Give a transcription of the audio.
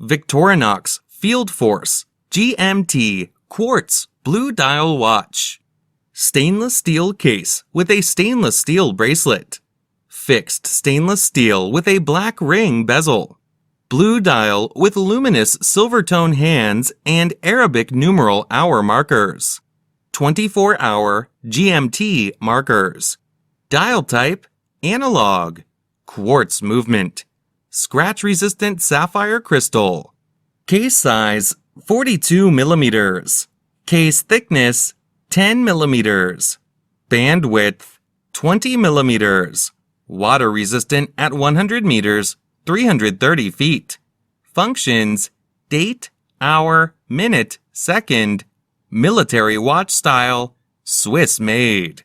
Victorinox FieldForce GMT Quartz Blue Dial Watch. Stainless steel case with a stainless steel bracelet. Fixed stainless steel with a black ring bezel. Blue dial with luminous silver tone hands and Arabic numeral hour markers. 24-hour GMT markers. Dial type analog. Quartz movement. Scratch-resistant sapphire crystal. Case size 42 millimeters. Case thickness 10 millimeters. Bandwidth 20 millimeters. Water resistant at 100 meters, 330 feet. Functions: date, hour, minute, second. Military watch style, Swiss made.